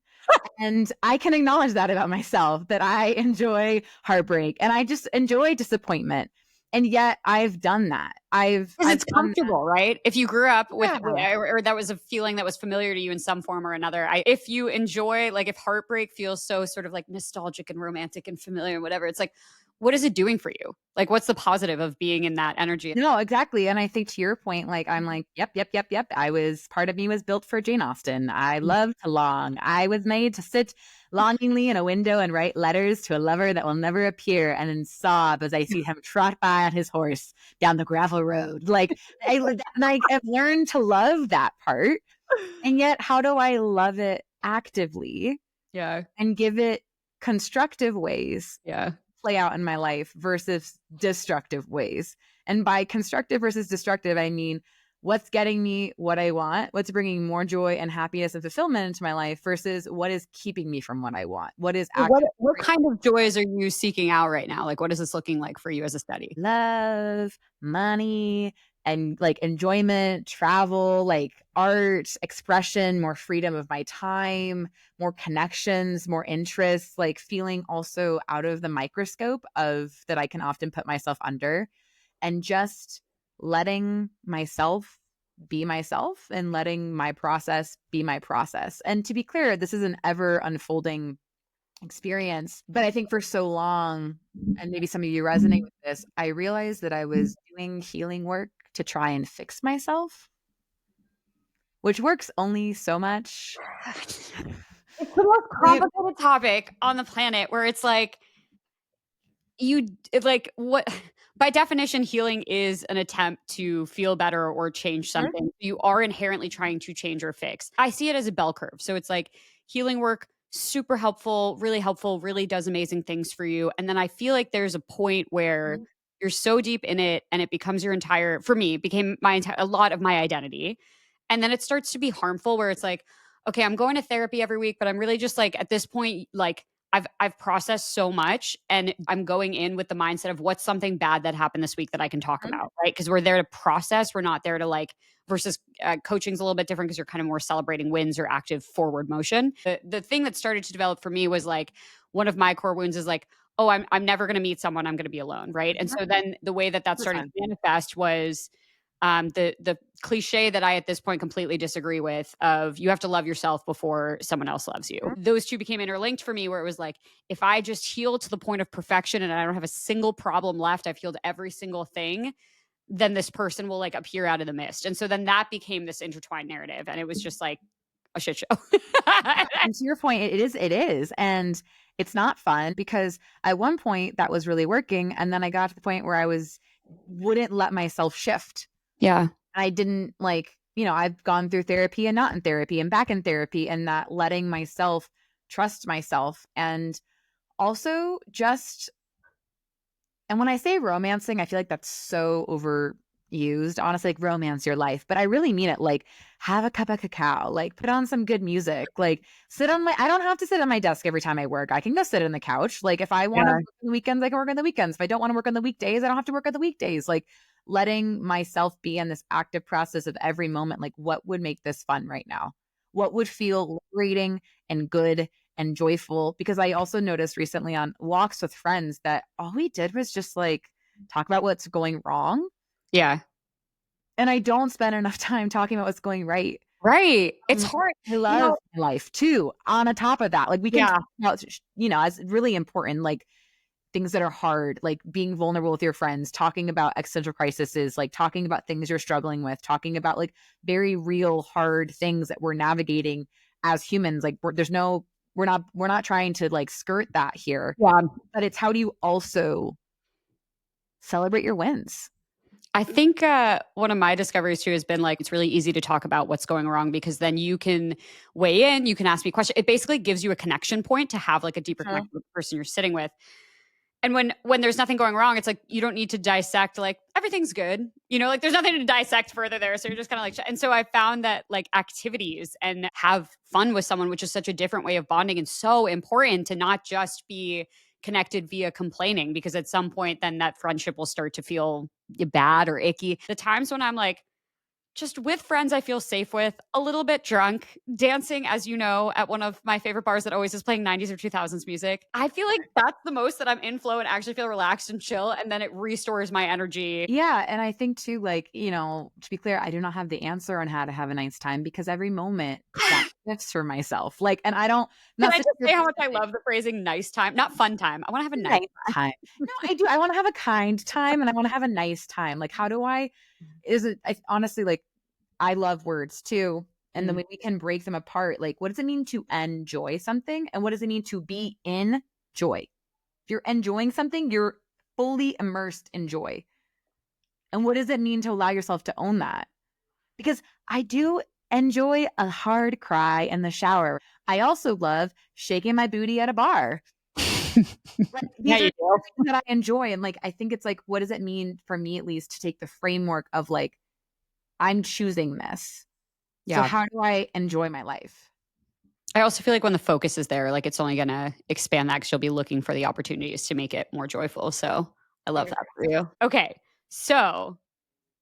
S2: And I can acknowledge that about myself, that I enjoy heartbreak and I just enjoy disappointment. And yet I've done that.
S1: Because it's comfortable, right? If you grew up with,
S2: Yeah.
S1: or that was a feeling that was familiar to you in some form or another. If you enjoy, like, if heartbreak feels so sort of like nostalgic and romantic and familiar and whatever, it's like, what is it doing for you? Like, what's the positive of being in that energy?
S2: No, exactly. And I think to your point, like, I'm like, yep. Part of me was built for Jane Austen. I love to long. I was made to sit longingly in a window and write letters to a lover that will never appear and then sob as I see him trot by on his horse down the gravel road. Like, I've learned to love that part. And yet, how do I love it actively?
S1: Yeah.
S2: And give it constructive ways
S1: Yeah.
S2: play out in my life versus destructive ways. And by constructive versus destructive, I mean what's getting me what I want, what's bringing more joy and happiness and fulfillment into my life versus what is keeping me from what I want. What is
S1: What kind of joys are you seeking out right now? Like, what is this looking like for you as a study?
S2: love, money, and like enjoyment, travel, like art, expression, more freedom of my time, more connections, more interests, like feeling also out of the microscope of that I can often put myself under and just letting myself be myself and letting my process be my process. And to be clear, this is an ever unfolding experience. But I think for so long, and maybe some of you resonate with this, I realized that I was doing healing work to try and fix myself, which works only so much.
S1: It's the most complicated topic on the planet where it's like, what by definition, healing is an attempt to feel better or change something. You are inherently trying to change or fix. I see it as a bell curve. So it's like healing work, super helpful, really does amazing things for you. And then I feel like there's a point where you're so deep in it and it becomes your entire, for me, it became a lot of my identity. And then it starts to be harmful where it's like, okay, I'm going to therapy every week, but I'm really just like at this point, like I've processed so much and I'm going in with the mindset of what's something bad that happened this week that I can talk about, right? Because we're there to process. We're not there to like, versus coaching's a little bit different because you're kind of more celebrating wins or active forward motion. The thing that started to develop for me was like, one of my core wounds is like, oh, I'm never going to meet someone. I'm going to be alone, right? And so then the way that started to manifest was the cliche that I at this point completely disagree with of you have to love yourself before someone else loves you. Those two became interlinked for me where it was like, if I just heal to the point of perfection and I don't have a single problem left, I've healed every single thing, then this person will like appear out of the mist. And so then that became this intertwined narrative. And it was just like a shit show.
S2: And to your point, it is. And it's not fun because at one point that was really working. And then I got to the point where wouldn't let myself shift.
S1: Yeah.
S2: I didn't I've gone through therapy and not in therapy and back in therapy and that letting myself trust myself and also and when I say romancing, I feel like that's so overused, honestly, like romance your life, but I really mean it. Like have a cup of cacao, like put on some good music, like I don't have to sit on my desk every time I work. I can go sit on the couch. Like if I want to work on the weekends, I can work on the weekends. If I don't want to work on the weekdays, I don't have to work on the weekdays. Like letting myself be in this active process of every moment, like what would make this fun right now? What would feel liberating and good and joyful? Because I also noticed recently on walks with friends that all we did was just like talk about what's going wrong.
S1: Yeah.
S2: And I don't spend enough time talking about what's going right.
S1: Right. It's hard.
S2: I love life too. On a top of that, like we can
S1: Yeah.
S2: talk about, as really important, like things that are hard, like being vulnerable with your friends, talking about existential crises, like talking about things you're struggling with, talking about like very real, hard things that we're navigating as humans. Like we're not trying to like skirt that here,
S1: Yeah.
S2: but it's how do you also celebrate your wins?
S1: I think one of my discoveries too has been like it's really easy to talk about what's going wrong because then you can weigh in, you can ask me questions. It basically gives you a connection point to have like a deeper
S2: Sure.
S1: connection with the person you're sitting with. And when there's nothing going wrong, it's like you don't need to dissect like everything's good. Like there's nothing to dissect further there. So you're just kind of like and so I found that like activities and have fun with someone, which is such a different way of bonding and so important to not just be connected via complaining because at some point then that friendship will start to feel bad or icky. The times when I'm like just with friends I feel safe with, a little bit drunk, dancing, as you know, at one of my favorite bars that always is playing 90s or 2000s music. I feel like that's the most that I'm in flow and actually feel relaxed and chill, and then it restores my energy.
S2: Yeah. And I think too, like, to be clear, I do not have the answer on how to have a nice time because every moment that shifts for myself. Like, and I don't,
S1: Can
S2: not
S1: I
S2: sitting
S1: just
S2: here
S1: say how much I
S2: pretending.
S1: love the phrasing nice time? Not fun time. I want to have a nice
S2: Nice time. No, I do. I want to have a kind time and I want to have a nice time. Like, how do I honestly, like, I love words too. And then
S1: Mm.
S2: when we can break them apart, like, what does it mean to enjoy something? And what does it mean to be in joy? If you're enjoying something, you're fully immersed in joy. And what does it mean to allow yourself to own that? Because I do enjoy a hard cry in the shower. I also love shaking my booty at a bar. Like,
S1: Yeah,
S2: these are
S1: you do.
S2: things that I enjoy. And like, I think it's like, what does it mean for me, at least, to take the framework of like, I'm choosing this. So
S1: Yeah.
S2: how do I enjoy my life?
S1: I also feel like when the focus is there, like it's only going to expand that because you'll be looking for the opportunities to make it more joyful. So I love that for you. Okay. So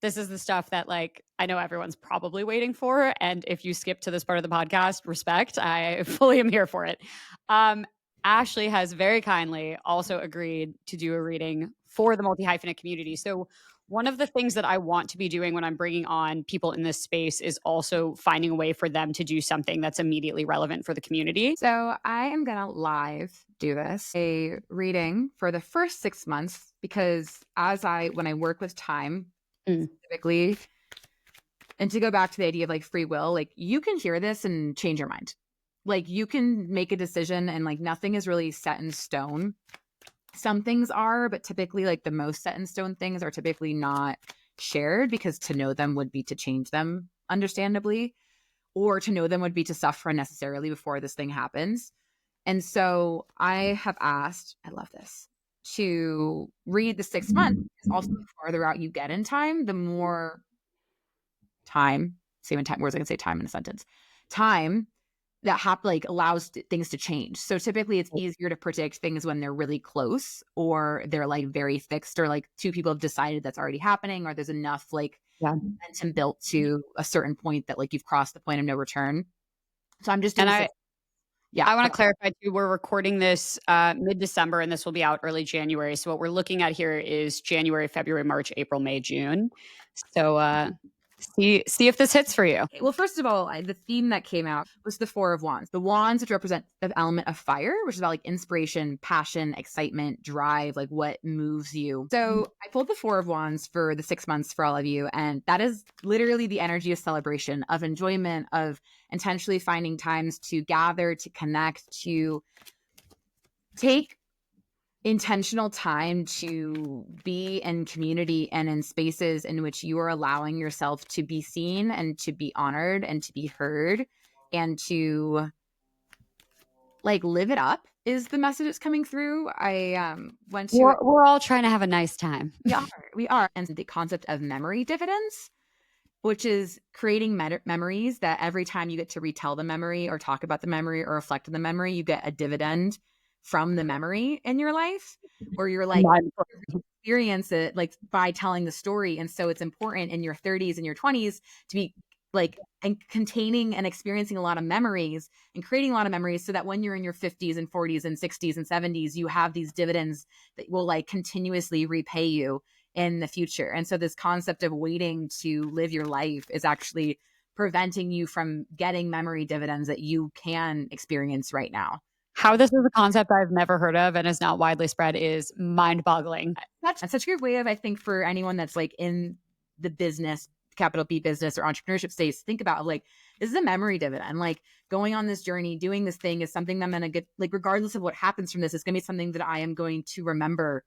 S1: this is the stuff that like I know everyone's probably waiting for. And if you skip to this part of the podcast, respect. I fully am here for it. Um, Ashley has very kindly also agreed to do a reading for the multi-hyphenate community. So one of the things that I want to be doing when I'm bringing on people in this space is also finding a way for them to do something that's immediately relevant for the community.
S2: So I am going to live do this, a reading for the first 6 months, because when I work with time,
S1: Mm.
S2: typically, and to go back to the idea of like free will, like you can hear this and change your mind. Like you can make a decision and like nothing is really set in stone. Some things are, but typically like the most set in stone things are typically not shared because to know them would be to change them, understandably, or to know them would be to suffer unnecessarily before this thing happens. And so I have asked, I love this, to read the 6 months. Because also, the farther out you get in time, the more time, same time, whereas I can say time in a sentence, time that like allows things to change. So typically it's easier to predict things when they're really close or they're like very fixed or like two people have decided that's already happening or there's enough like
S1: Yeah.
S2: momentum built to a certain point that like you've crossed the point of no return. So I'm just doing
S1: And
S2: yeah.
S1: I want to clarify too, we're recording this mid-December and this will be out early January. So what we're looking at here is January, February, March, April, May, June. So see if this hits for you.
S2: Well, first of all, the theme that came out was the Four of Wands. The wands, which represent the element of fire, which is about like inspiration, passion, excitement, drive, like what moves you. So I pulled the Four of Wands for the 6 months for all of you. And that is literally the energy of celebration, of enjoyment, of intentionally finding times to gather, to connect, to take intentional time to be in community and in spaces in which you are allowing yourself to be seen and to be honored and to be heard and to like live it up is the message that's coming through. I went to
S1: We're all trying to have a nice time.
S2: we are and the concept of memory dividends, which is creating memories that every time you get to retell the memory or talk about the memory or reflect on the memory, you get a dividend from the memory in your life, or you're like experience it like by telling the story. And so it's important in your 30s and your 20s to be like, and containing and experiencing a lot of memories and creating a lot of memories so that when you're in your 50s and 40s and 60s and 70s, you have these dividends that will like continuously repay you in the future. And so this concept of waiting to live your life is actually preventing you from getting memory dividends that you can experience right now.
S1: How this is a concept I've never heard of and is not widely spread is mind-boggling.
S2: That's such a great way of, I think, for anyone that's like in the business, capital B business or entrepreneurship space, think about like, this is a memory dividend. Like going on this journey, doing this thing is something that I'm going to get, like, regardless of what happens from this, it's going to be something that I am going to remember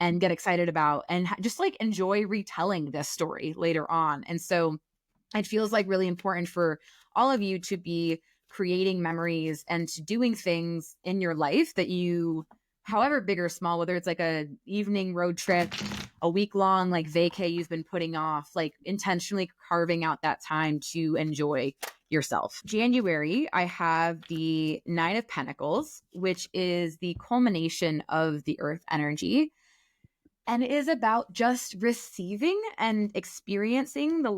S2: and get excited about and just like enjoy retelling this story later on. And so it feels like really important for all of you to be creating memories and to doing things in your life that you, however big or small, whether it's like a evening road trip, a week long like vacay you've been putting off, like intentionally carving out that time to enjoy yourself. January, I have the Nine of Pentacles, which is the culmination of the earth energy. And it is about just receiving and experiencing the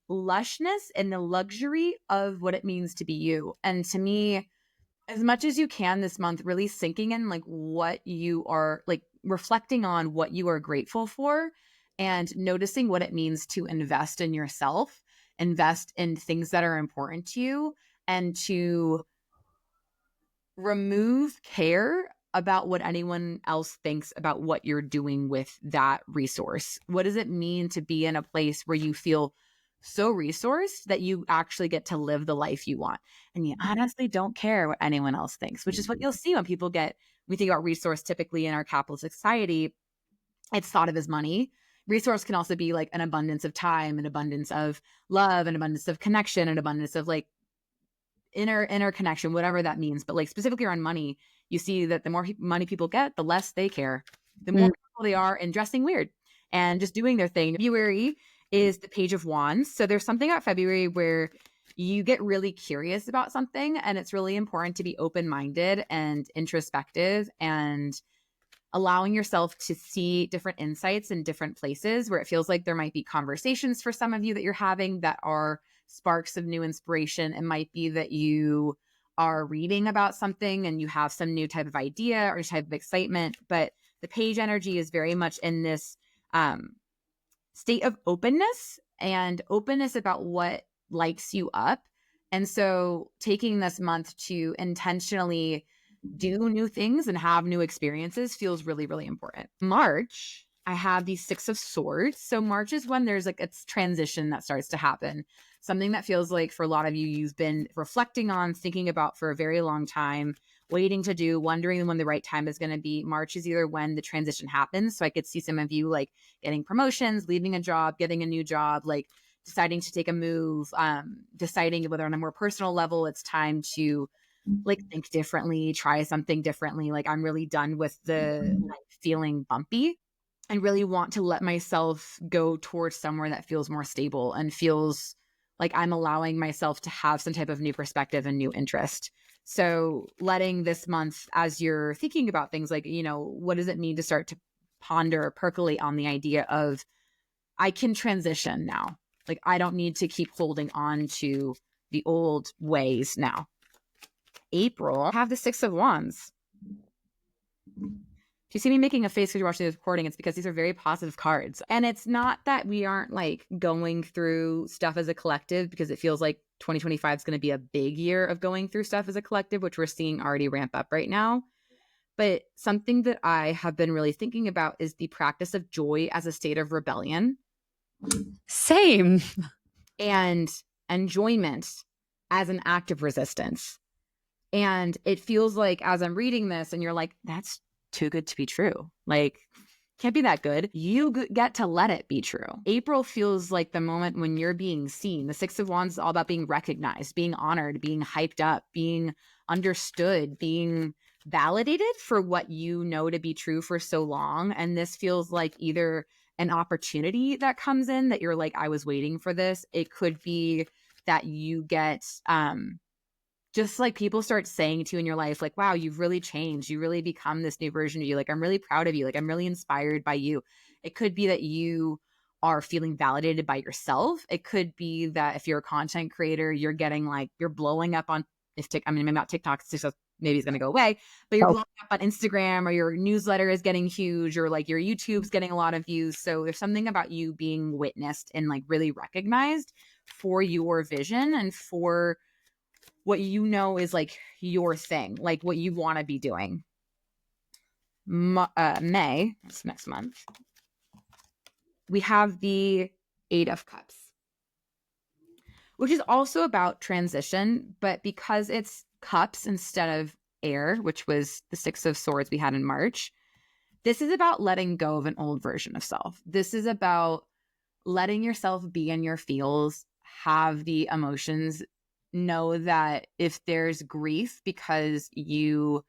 S2: lushness and the luxury of what it means to be you. And to me, as much as you can this month, really sinking in like what you are, like reflecting on what you are grateful for and noticing what it means to invest in yourself, invest in things that are important to you, and to remove care about what anyone else thinks about what you're doing with that resource. What does it mean to be in a place where you feel so resourced that you actually get to live the life you want? And you honestly don't care what anyone else thinks, which is what you'll see when people get, we think about resource typically in our capitalist society, it's thought of as money. Resource can also be like an abundance of time, an abundance of love, an abundance of connection, an abundance of like inner connection, whatever that means. But like specifically around money, you see that the more money people get, the less they care, the more people they are in dressing weird and just doing their thing. February is the Page of Wands. So there's something about February where you get really curious about something, and it's really important to be open-minded and introspective and allowing yourself to see different insights in different places where it feels like there might be conversations for some of you that you're having that are sparks of new inspiration. It might be that you are reading about something and you have some new type of idea or type of excitement, but the page energy is very much in this state of openness and openness about what lights you up. And so taking this month to intentionally do new things and have new experiences feels really, really important. March, I have the Six of Swords. So March is when there's like a transition that starts to happen. Something that feels like for a lot of you, you've been reflecting on, thinking about for a very long time, waiting to do, wondering when the right time is going to be. March is either when the transition happens. So I could see some of you like getting promotions, leaving a job, getting a new job, like deciding to take a move, deciding whether on a more personal level, it's time to like think differently, try something differently. Like I'm really done with the like feeling bumpy and really want to let myself go towards somewhere that feels more stable and feels like I'm allowing myself to have some type of new perspective and new interest. So letting this month, as you're thinking about things like, you know, what does it mean to start to ponder or percolate on the idea of I can transition now. Like I don't need to keep holding on to the old ways now. April, I have the Six of Wands. If you see me making a face because you're watching this recording, it's because these are very positive cards. And it's not that we aren't like going through stuff as a collective, because it feels like 2025 is going to be a big year of going through stuff as a collective, which we're seeing already ramp up right now. But something that I have been really thinking about is the practice of joy as a state of rebellion.
S1: Same.
S2: And enjoyment as an act of resistance. And it feels like as I'm reading this and you're like, that's too good to be true. Like, can't be that good. You get to let it be true. April feels like the moment when you're being seen. The Six of Wands is all about being recognized, being honored, being hyped up, being understood, being validated for what you know to be true for so long. And this feels like either an opportunity that comes in that you're like, I was waiting for this. It could be that you get, just like people start saying to you in your life, like, wow, you've really changed. You really become this new version of you. Like, I'm really proud of you. Like, I'm really inspired by you. It could be that you are feeling validated by yourself. It could be that if you're a content creator, you're getting like, you're blowing up on, maybe not TikTok, maybe it's going to go away, but you're blowing up on Instagram, or your newsletter is getting huge, or like your YouTube's getting a lot of views. So there's something about you being witnessed and like really recognized for your vision and for what you know is like your thing, like what you want to be doing. May, that's next month, we have the 8 of Cups, which is also about transition, but because it's cups instead of air, which was the 6 of Swords we had in March, this is about letting go of an old version of self. This is about letting yourself be in your feels, have the emotions, know that if there's grief because you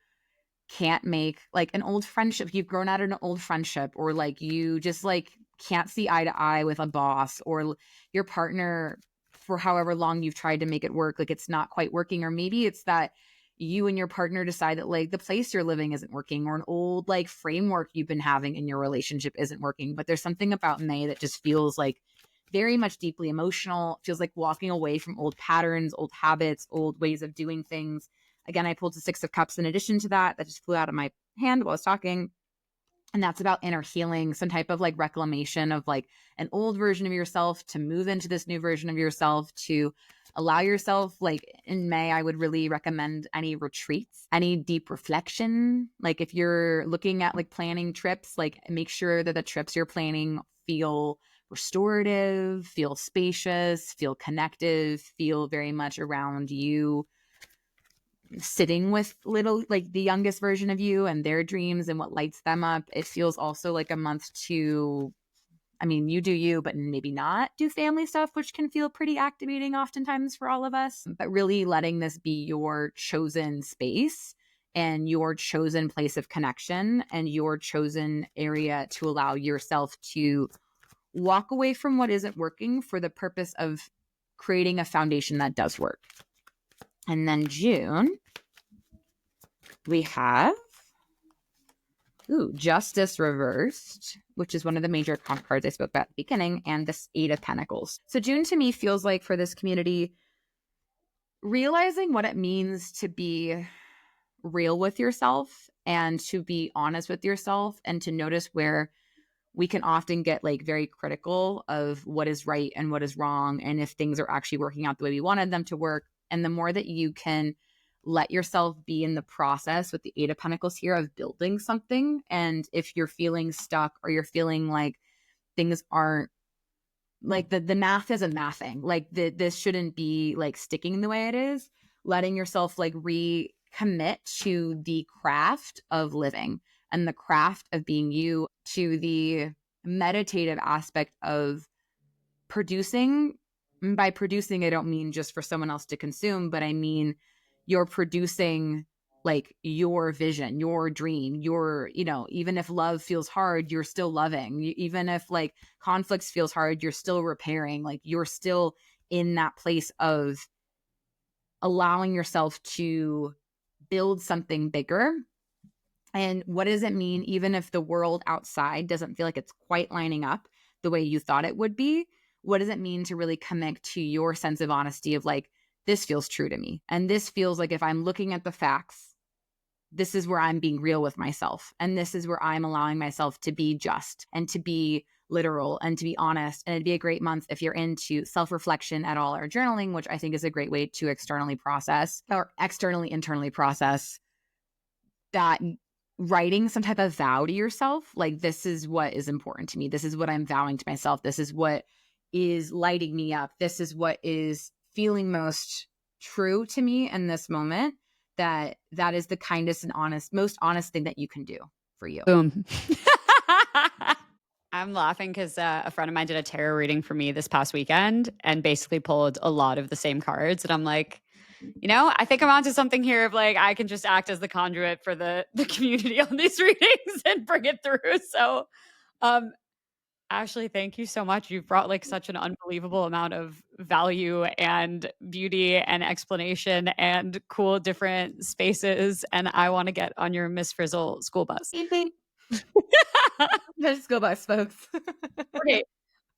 S2: can't make like an old friendship, you've grown out of an old friendship, or like you just like can't see eye to eye with a boss or your partner for however long you've tried to make it work, like it's not quite working. Or maybe it's that you and your partner decide that like the place you're living isn't working, or an old like framework you've been having in your relationship isn't working. But there's something about May that just feels like very much deeply emotional. It feels like walking away from old patterns, old habits, old ways of doing things. Again, I pulled the 6 of Cups in addition to that. That just flew out of my hand while I was talking. And that's about inner healing, some type of like reclamation of like an old version of yourself to move into this new version of yourself, to allow yourself, like in May, I would really recommend any retreats, any deep reflection. Like if you're looking at like planning trips, like make sure that the trips you're planning feel restorative, feel spacious, feel connective, feel very much around you sitting with little like the youngest version of you and their dreams and what lights them up. It feels also like a month to, I mean, you do you, but maybe not do family stuff, which can feel pretty activating oftentimes for all of us. But really letting this be your chosen space and your chosen place of connection and your chosen area to allow yourself to walk away from what isn't working for the purpose of creating a foundation that does work. And then June, we have Justice reversed, which is one of the major cards I spoke about at the beginning, and this 8 of Pentacles. So June to me feels like for this community, realizing what it means to be real with yourself and to be honest with yourself and to notice where we can often get like very critical of what is right and what is wrong and if things are actually working out the way we wanted them to work. And the more that you can let yourself be in the process with the 8 of Pentacles here of building something, and if you're feeling stuck or you're feeling like things aren't like the math isn't mathing, like this shouldn't be like sticking the way it is, letting yourself like recommit to the craft of living and the craft of being you, to the meditative aspect of producing. And by producing, I don't mean just for someone else to consume, but I mean you're producing like your vision, your dream, your, you know, even if love feels hard, you're still loving. Even if like conflicts feels hard, you're still repairing. Like you're still in that place of allowing yourself to build something bigger. And what does it mean, even if the world outside doesn't feel like it's quite lining up the way you thought it would be? What does it mean to really connect to your sense of honesty of like, this feels true to me. And this feels like if I'm looking at the facts, this is where I'm being real with myself. And this is where I'm allowing myself to be just and to be literal and to be honest. And it'd be a great month if you're into self-reflection at all, or journaling, which I think is a great way to externally process or externally, internally process that. Writing some type of vow to yourself, like this is what is important to me. This is what I'm vowing to myself. This is what is lighting me up. This is what is feeling most true to me in this moment. That is the kindest and most honest thing that you can do for you.
S1: Boom. I'm laughing because a friend of mine did a tarot reading for me this past weekend and basically pulled a lot of the same cards. And I'm like, you know, I think I'm onto something here of like, I can just act as the conduit for the community on these readings and bring it through. So, Ashley, thank you so much. You've brought like such an unbelievable amount of value and beauty and explanation and cool different spaces. And I want to get on your Miss Frizzle school bus.
S2: Just go bus, folks.
S1: Okay.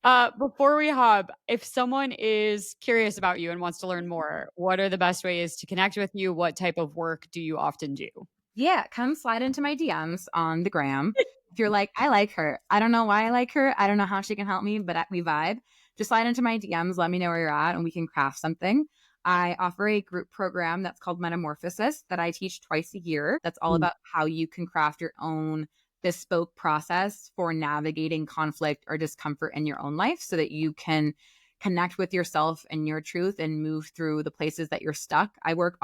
S1: Before we hop, if someone is curious about you and wants to learn more, what are the best ways to connect with you? What type of work do you often do?
S2: Yeah, come slide into my DMs on the gram. If you're like, I like her. I don't know why I like her. I don't know how she can help me, but we vibe. Just slide into my DMs. Let me know where you're at and we can craft something. I offer a group program that's called Metamorphosis that I teach twice a year. That's all
S1: Mm.
S2: about how you can craft your own bespoke process for navigating conflict or discomfort in your own life so that you can connect with yourself and your truth and move through the places that you're stuck. I work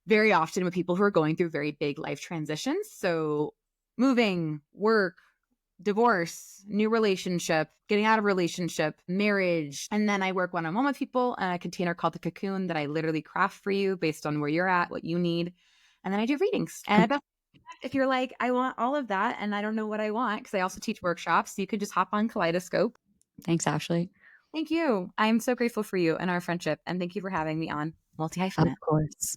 S2: very often with people who are going through very big life transitions. So, moving, work, divorce, new relationship, getting out of relationship, marriage. And then I work one on one with people in a container called the Cocoon that I literally craft for you based on where you're at, what you need. And then I do readings. And if you're like, I want all of that and I don't know what I want, because I also teach workshops, you could just hop on Kaleidoscope.
S1: Thanks, Ashley.
S2: Thank you. I'm so grateful for you and our friendship. And thank you for having me on Multi
S1: Of
S2: Hyphenate.
S1: course.